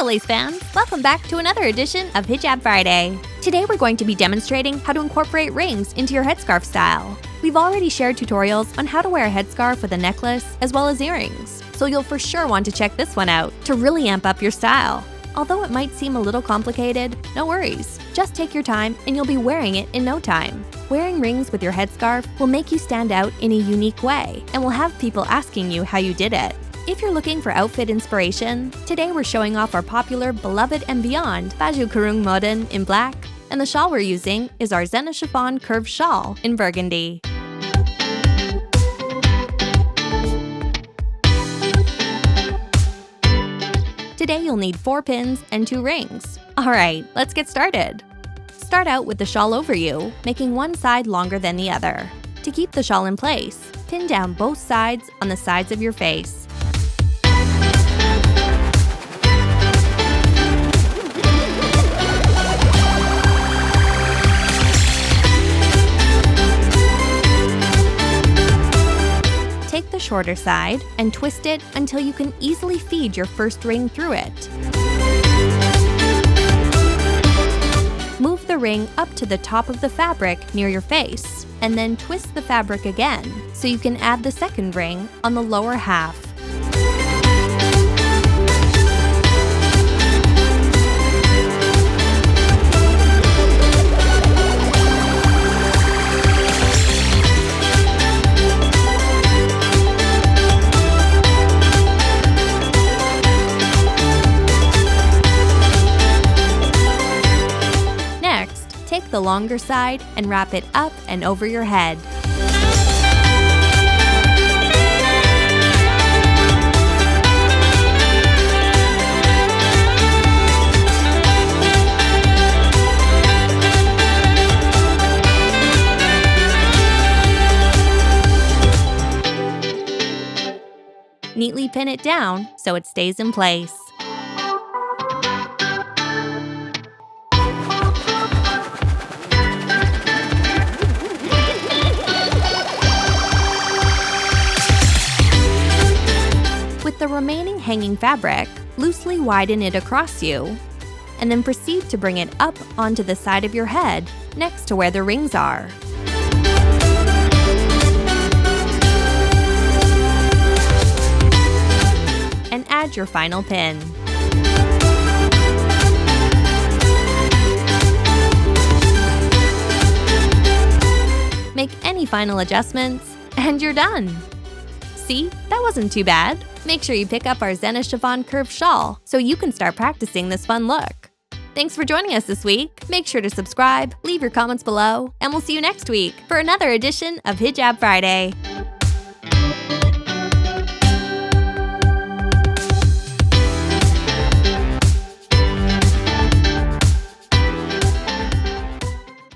lace fans! Welcome back to another edition of Hijab Friday. Today we're going to be demonstrating how to incorporate rings into your headscarf style. We've already shared tutorials on how to wear a headscarf with a necklace as well as earrings, so you'll for sure want to check this one out to really amp up your style. Although it might seem a little complicated, no worries. Just take your time and you'll be wearing it in no time. Wearing rings with your headscarf will make you stand out in a unique way and will have people asking you how you did it. If you're looking for outfit inspiration, today we're showing off our popular Beloved and Beyond Baju Kurung modern in black, and the shawl we're using is our Zehna Chiffon Curved Shawl in Burgundy. Today you'll need 4 pins and 2 rings. Alright, let's get started. Start out with the shawl over you, making one side longer than the other. To keep the shawl in place, pin down both sides on the sides of your face. Take the shorter side and twist it until you can easily feed your first ring through it. Move the ring up to the top of the fabric near your face, and then twist the fabric again so you can add the second ring on the lower half. Take the longer side and wrap it up and over your head. Neatly pin it down so it stays in place. With the remaining hanging fabric, loosely widen it across you, and then proceed to bring it up onto the side of your head next to where the rings are. And add your final pin. Make any final adjustments, and you're done! See, that wasn't too bad. Make sure you pick up our Zehna Chiffon Curved Shawl so you can start practicing this fun look. Thanks for joining us this week. Make sure to subscribe, leave your comments below, and we'll see you next week for another edition of Hijab Friday.